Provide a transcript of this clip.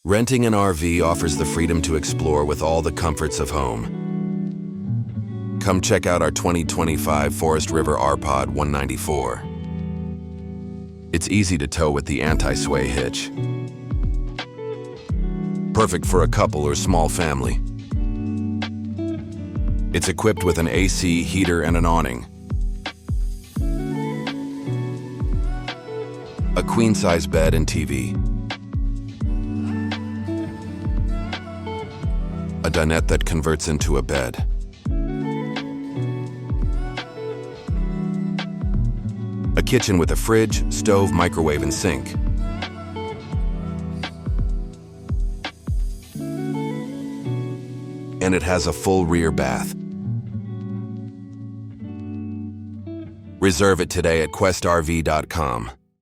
Renting an RV offers the freedom to explore with all the comforts of home. Come check out our 2025 Forest River R-Pod 194. It's easy to tow with the anti-sway hitch. Perfect for a couple or small family. It's equipped with an AC, heater, and an awning. A queen-size bed and TV. A dinette that converts into a bed. A kitchen with a fridge, stove, microwave, and sink. And it has a full rear bath. Reserve it today at questrv.com.